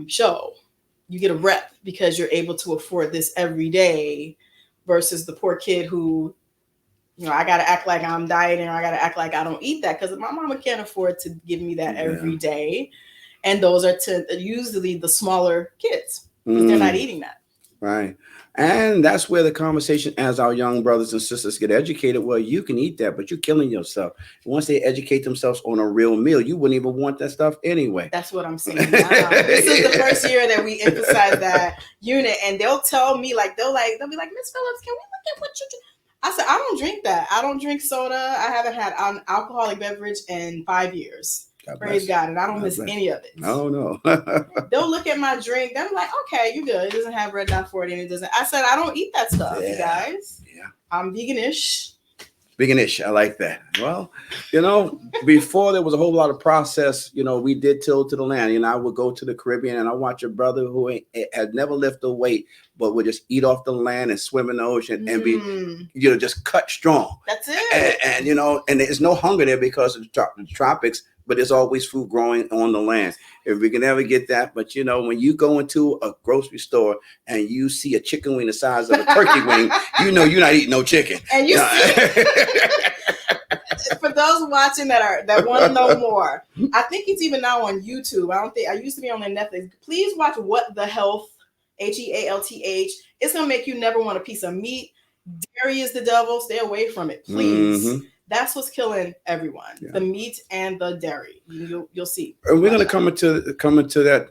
show. You get a rep because you're able to afford this every day versus the poor kid who, I got to act like I'm dieting or I got to act like I don't eat that because my mama can't afford to give me that every day. And those are usually the smaller kids. They're not eating that. Right. And that's where the conversation, as our young brothers and sisters get educated, well, you can eat that, but you're killing yourself. Once they educate themselves on a real meal, you wouldn't even want that stuff anyway. That's what I'm saying. This is the first year that we emphasize that unit. And they'll tell me, they'll be like, Miss Phillips, can we look at what you do? I said, I don't drink that. I don't drink soda. I haven't had an alcoholic beverage in 5 years. Praise God. And I don't miss any of it. No. They'll look at my drink. They're like, okay, you're good. It doesn't have red dot 40 and it doesn't. I said, I don't eat that stuff, you guys. Yeah. I'm veganish. Veganish. I like that. Well, before there was a whole lot of process, we did till to the land. I would go to the Caribbean and I watch a brother who had never lifted a weight, but would just eat off the land and swim in the ocean and be, just cut strong. That's it. And and there's no hunger there because of the tropics. But there's always food growing on the land. If we can ever get that. But, when you go into a grocery store and you see a chicken wing the size of a turkey wing, you're not eating no chicken. And you see, for those watching that want to know more, I think it's even now on YouTube. I used to be on Netflix. Please watch What the Health, HEALTH. It's going to make you never want a piece of meat. Dairy is the devil. Stay away from it, please. Mm-hmm. That's what's killing everyone. Yeah. The meat and the dairy. You'll see. And we're going to come into that.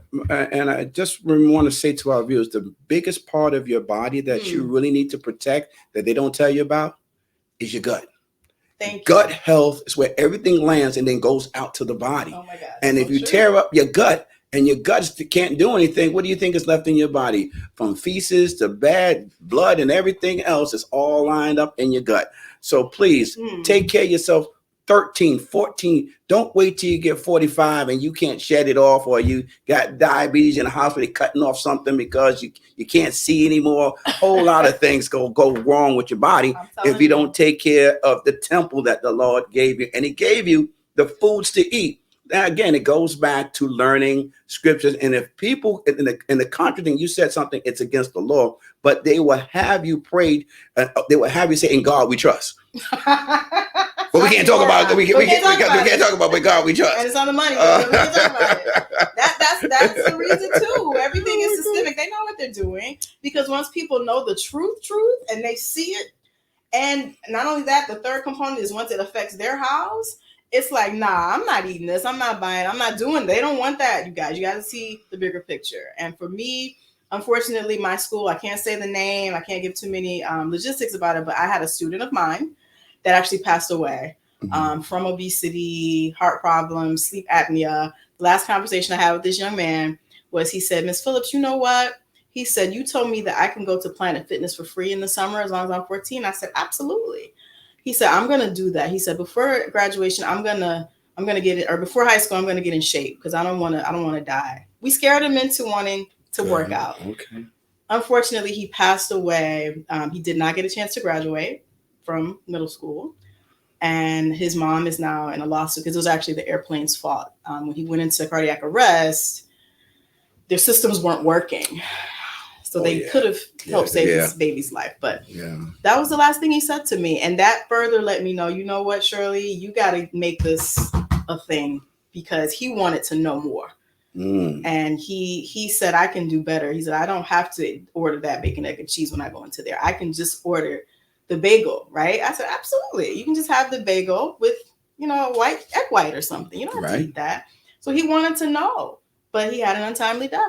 And I just want to say to our viewers, the biggest part of your body that you really need to protect that they don't tell you about is your gut. Thank you. Gut health is where everything lands and then goes out to the body. Oh my God. And if you tear up your gut and your guts can't do anything, what do you think is left in your body? From feces to bad blood and everything else is all lined up in your gut. So please take care of yourself. 13, 14. Don't wait till you get 45 and you can't shed it off, or you got diabetes in the hospital cutting off something because you can't see anymore. A whole lot of things go wrong with your body if you don't take care of the temple that the Lord gave you. And He gave you the foods to eat. Now, again, it goes back to learning scriptures. And if people in the country thing, you said something, it's against the law, but they will have you prayed. They will have you say, "In God we trust." But we can't talk about it. We can't talk about, but God we trust. And it's on the money. We can't talk about it. That's the reason too. Everything is systemic. They know what they're doing, because once people know the truth, and they see it, and not only that, the third component is once it affects their house. It's like, nah, I'm not eating this. I'm not buying. I'm not doing. They don't want that, you guys. You got to see the bigger picture. And for me, unfortunately, my school, I can't say the name. I can't give too many logistics about it. But I had a student of mine that actually passed away from obesity, heart problems, sleep apnea. The last conversation I had with this young man was, he said, "Miss Phillips, you know what?" He said, "You told me that I can go to Planet Fitness for free in the summer as long as I'm 14. I said, "Absolutely." He said, "I'm going to do that." He said, "Before graduation, I'm going to get it, or before high school, I'm going to get in shape because I don't want to die." We scared him into wanting to work out. Okay. Unfortunately, he passed away. He did not get a chance to graduate from middle school. And his mom is now in a lawsuit because it was actually the airplane's fault. When he went into cardiac arrest, their systems weren't working. So they could have helped save this baby's life. But that was the last thing he said to me. And that further let me know, you know what, Shirley, you got to make this a thing, because he wanted to know more. And he said, I can do better. He said, I don't have to order that bacon, egg, and cheese when I go into there. I can just order the bagel, right? I said, absolutely. You can just have the bagel with, white egg white or something. You don't have to eat that. So he wanted to know, but he had an untimely death,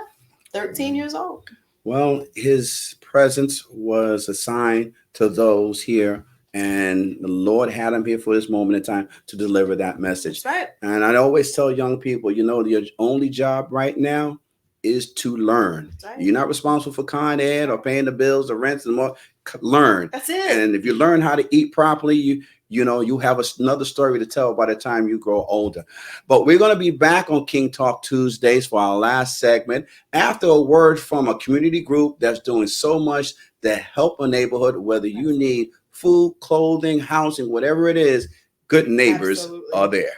13 years old. Well, his presence was a sign to those here, and the Lord had him here for this moment in time to deliver that message. That's right. And I always tell young people, your only job right now is to learn. Right. You're not responsible for Con Ed or paying the bills, the rents, and more. Learn. That's it. And if you learn how to eat properly, you have another story to tell by the time you grow older. But we're going to be back on King Talk Tuesdays for our last segment after a word from a community group that's doing so much to help a neighborhood, whether you need food, clothing, housing, whatever it is. Good neighbors are there.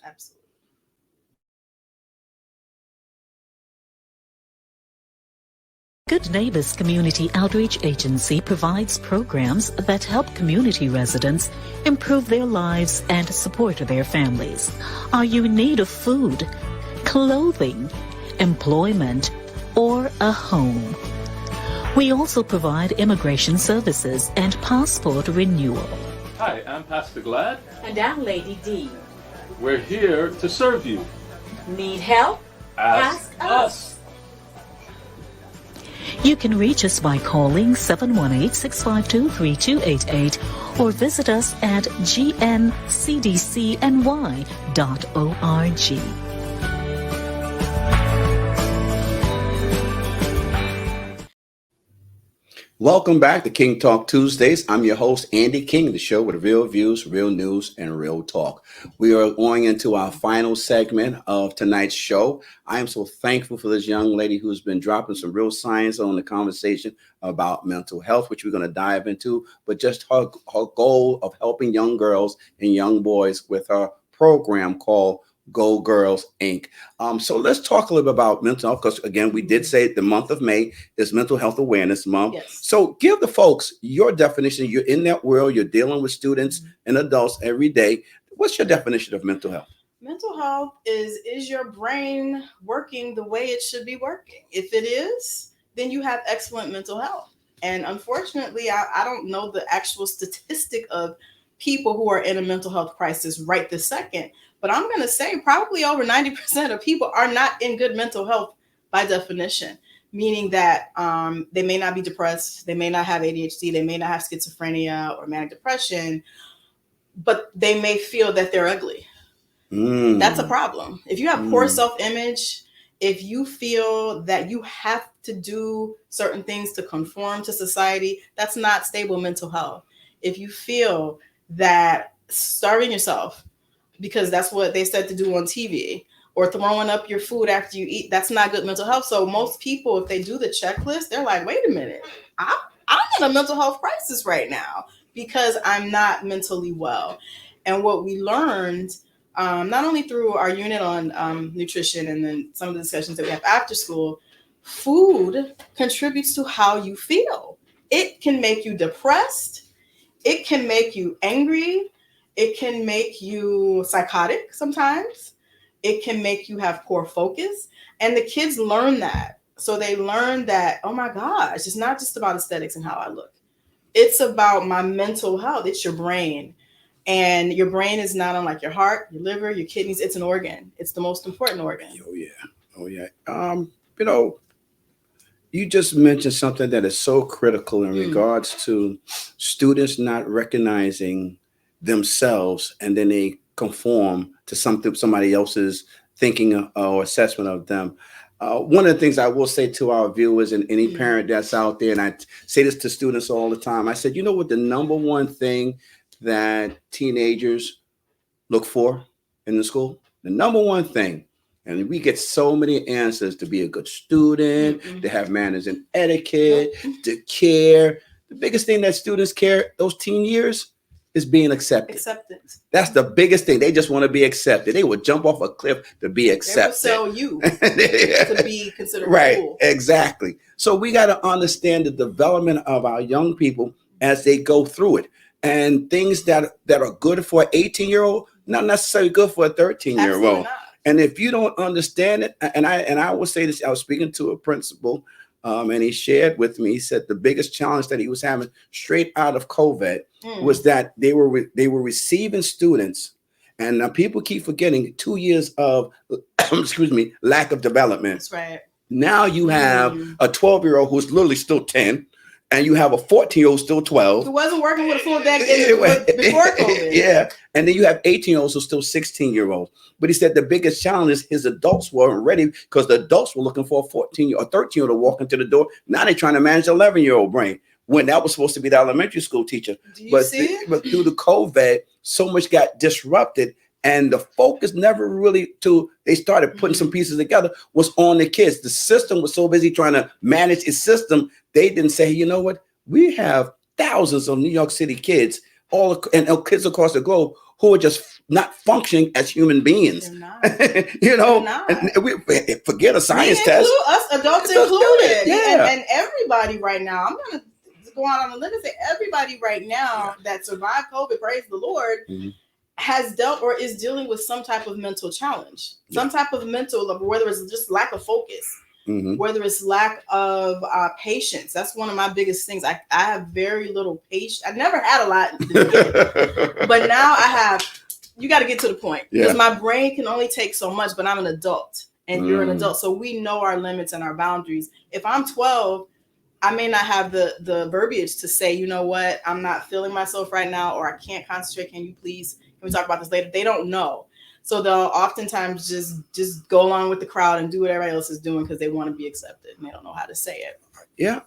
Absolutely. Good Neighbors Community Outreach Agency provides programs that help community residents improve their lives and support their families. Are you in need of food, clothing, employment, or a home? We also provide immigration services and passport renewal. Hi, I'm Pastor Glad. And I'm Lady D. We're here to serve you. Need help? Ask us. You can reach us by calling 718-652-3288 or visit us at gncdcny.org. Welcome back to King Talk Tuesdays. I'm your host, Andy King, the show with real views, real news, and real talk. We are going into our final segment of tonight's show. I am so thankful for this young lady who's been dropping some real science on the conversation about mental health, which we're going to dive into, but just her goal of helping young girls and young boys with her program called Go Girls Inc. So let's talk a little bit about mental health, because again, we did say the month of May is Mental Health Awareness Month. Yes. So give the folks your definition. You're in that world, you're dealing with students and adults every day. What's your definition of mental health? Mental health is your brain working the way it should be working? If it is, then you have excellent mental health. And unfortunately, I don't know the actual statistic of people who are in a mental health crisis right this second. But I'm going to say probably over 90% of people are not in good mental health by definition, meaning that they may not be depressed, they may not have ADHD, they may not have schizophrenia or manic depression, but they may feel that they're ugly. That's a problem. If you have poor self-image, if you feel that you have to do certain things to conform to society, that's not stable mental health. If you feel that starving yourself, because that's what they said to do on TV, or throwing up your food after you eat, that's not good mental health. So most people, if they do the checklist, they're like, wait a minute, I'm in a mental health crisis right now because I'm not mentally well. And what we learned, not only through our unit on nutrition and then some of the discussions that we have after school, food contributes to how you feel. It can make you depressed. It can make you angry. It can make you psychotic sometimes. It can make you have poor focus. And the kids learn that. So they learn that, oh my gosh, it's not just about aesthetics and how I look. It's about my mental health. It's your brain. And your brain is not unlike your heart, your liver, your kidneys. It's an organ. It's the most important organ. Oh, yeah. You just mentioned something that is so critical in regards to students not recognizing themselves, and then they conform to somebody else's thinking or assessment of them. One of the things I will say to our viewers and any parent that's out there, and I say this to students all the time, I said, you know what the number one thing that teenagers look for in the school? The number one thing, and we get so many answers: to be a good student, to have manners and etiquette, to care. The biggest thing that students care those teen years is being accepted. Acceptance. That's the biggest thing. They just want to be accepted. They would jump off a cliff to be accepted. They will sell you to be considered right, cool. Exactly. So we got to understand the development of our young people as they go through it. And things that are good for an 18-year-old, not necessarily good for a 13-year-old. And if you don't understand it, and I will say this, I was speaking to a principal, and he shared with me, he said the biggest challenge that he was having straight out of COVID was that they were receiving students, and now people keep forgetting 2 years of excuse me, lack of development. That's right. Now you have a 12-year-old who's literally still 10. And you have a 14-year-old still 12. Who wasn't working with a full deck before COVID. Yeah. And then you have 18-year-olds who still 16-year-olds. But he said the biggest challenge is his adults weren't ready because the adults were looking for a 14 or 13-year-old to walk into the door. Now they're trying to manage the 11-year-old brain when that was supposed to be the elementary school teacher. But through the COVID, so much got disrupted. And the focus never really they started putting some pieces together was on the kids. The system was so busy trying to manage its system. They didn't say, you know what? We have thousands of New York City kids, and kids across the globe who are just not functioning as human beings. You know, and we forget a science test. Us adults included. Yeah. And everybody right now, I'm going to go out on a limb and say everybody right now that survived COVID, praise the Lord, has dealt or is dealing with some type of mental challenge, some type of mental, whether it's just lack of focus, whether it's lack of patience. That's one of my biggest things. I have very little patience. I never had a lot, but now I have. You got to get to the point because my brain can only take so much, but I'm an adult and you're an adult. So we know our limits and our boundaries. If I'm 12, I may not have the verbiage to say, you know what, I'm not feeling myself right now, or I can't concentrate. Can you please, can we talk about this later? They don't know. So they'll oftentimes just go along with the crowd and do what everybody else is doing because they want to be accepted and they don't know how to say it. Yeah.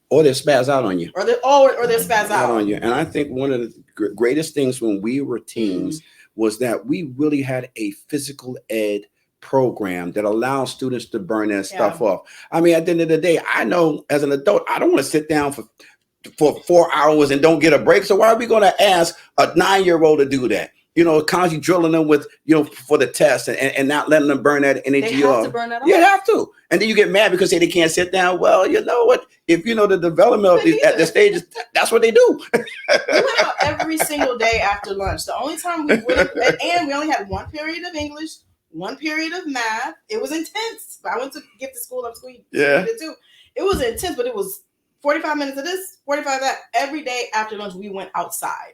Or they spaz out on you. Or they're spaz out on you. And I think one of the greatest things when we were teens was that we really had a physical ed program that allows students to burn their stuff off. I mean, at the end of the day, I know as an adult, I don't want to sit down for 4 hours and don't get a break. So why are we going to ask a 9-year-old to do that? You know, constantly drilling them with, for the test and not letting them burn that energy they have off. To burn that off. You have to. And then you get mad because they can't sit down. Well, you know what? If you know the development at the stages, that's what they do. We went out every single day after lunch. The only time we would, and we only had one period of English, one period of math. It was intense. I went to gift to school. It was intense, but it was 45 minutes of this, 45 of that. Every day after lunch, we went outside.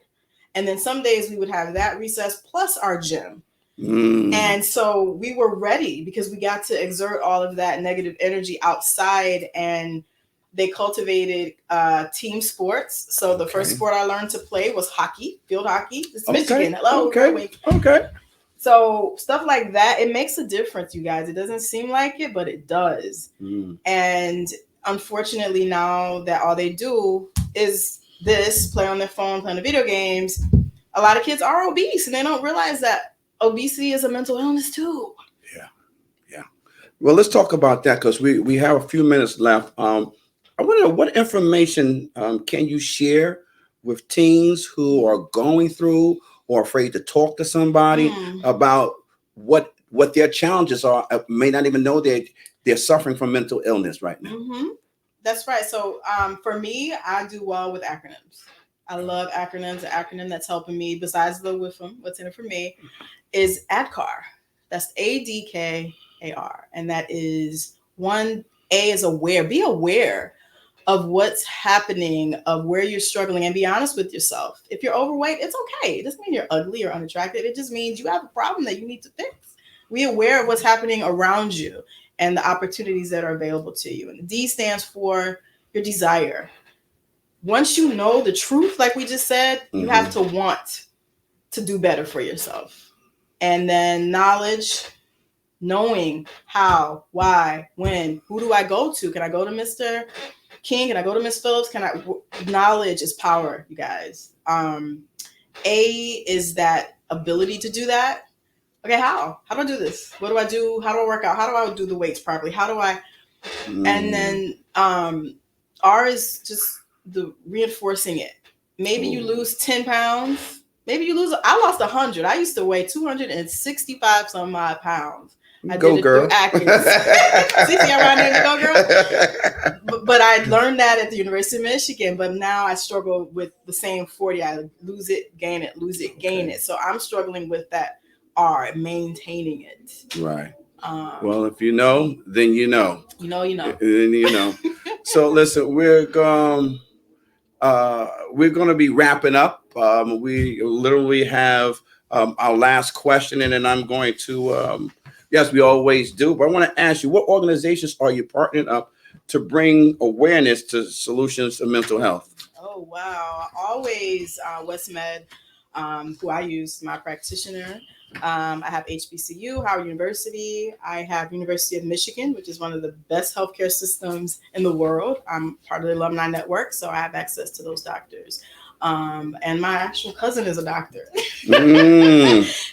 And then some days we would have that recess plus our gym. And so we were ready because we got to exert all of that negative energy outside, and they cultivated team sports. So the first sport I learned to play was hockey, field hockey. It's Michigan. Hello. Okay. So stuff like that, it makes a difference, you guys. It doesn't seem like it, but it does. And unfortunately, now that all they do is play on their phone, playing the video games, a lot of kids are obese and they don't realize that obesity is a mental illness too. Yeah. Well, let's talk about that because we have a few minutes left. I wonder what information can you share with teens who are going through or afraid to talk to somebody about what their challenges are, may not even know they're suffering from mental illness right now. That's right. So for me, I do well with acronyms. I love acronyms. An acronym that's helping me, besides the WIFM, what's in it for me, is ADKAR. That's ADKAR. And that is one, A is aware. Be aware of what's happening, of where you're struggling, and be honest with yourself. If you're overweight, it's okay. It doesn't mean you're ugly or unattractive. It just means you have a problem that you need to fix. Be aware of what's happening around you and the opportunities that are available to you. And the D stands for your desire. Once you know the truth, like we just said, you have to want to do better for yourself. And then knowledge, knowing how, why, when, who do I go to? Can I go to Mr. King? Can I go to Miss Phillips? Knowledge is power, you guys. A is that ability to do that. Okay, how? How do I do this? What do I do? How do I work out? How do I do the weights properly? How do I? And then R is just the reinforcing it. Maybe you lose 10 pounds. Maybe you lose. I lost 100. I used to weigh 265 some odd pounds. I Go, did it girl. through Atkins. See how I named Go Girl? But I learned that at the University of Michigan. But now I struggle with the same 40. I lose it, gain it, lose it, gain it. So I'm struggling with that R, maintaining it. Right. Well, if you know, then you know. You know, you know. Then you know. So listen, we're going to be wrapping up. We literally have our last question, and then I'm going to, yes, we always do, but I want to ask you, what organizations are you partnering up to bring awareness to solutions to mental health? Oh, wow. Always WestMed, who I use, my practitioner. I have HBCU, Howard University. I have University of Michigan, which is one of the best healthcare systems in the world. I'm part of the alumni network, so I have access to those doctors. And my actual cousin is a doctor.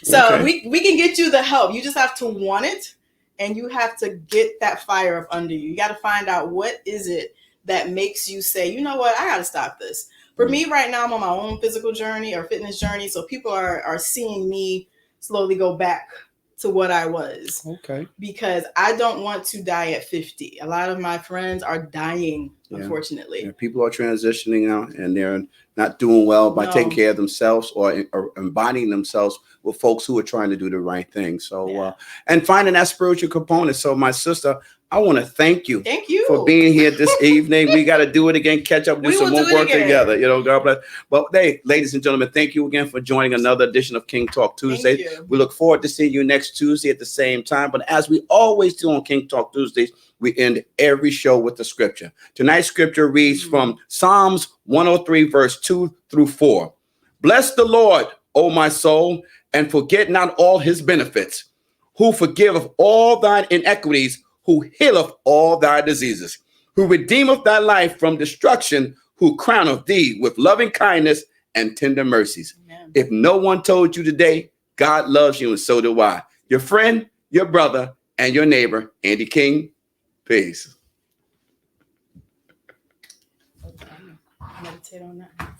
So okay. we can get you the help. You just have to want it, and you have to get that fire up under you. You got to find out what is it that makes you say, you know what, I got to stop this. For me right now, I'm on my own physical journey or fitness journey. So people are seeing me slowly go back to what I was. Okay. Because I don't want to die at 50. A lot of my friends are dying, unfortunately. Yeah, people are transitioning out and they're not doing well by taking care of themselves or embodying themselves with folks who are trying to do the right thing. So, and finding that spiritual component. So my sister, I want to thank you for being here this evening. We got to do it again, catch up, do some more work together. You know, God bless. But hey, ladies and gentlemen, thank you again for joining another edition of King Talk Tuesday. We look forward to seeing you next Tuesday at the same time. But as we always do on King Talk Tuesdays, we end every show with the scripture. Tonight's scripture reads from Psalms 103, verse 2 through 4. Bless the Lord, O my soul, and forget not all his benefits, who forgiveth all thine iniquities, who healeth all thy diseases, who redeemeth thy life from destruction, who crowneth thee with loving kindness and tender mercies. Amen. If no one told you today, God loves you, and so do I. Your friend, your brother, and your neighbor, Andy King. Peace. Meditate on that.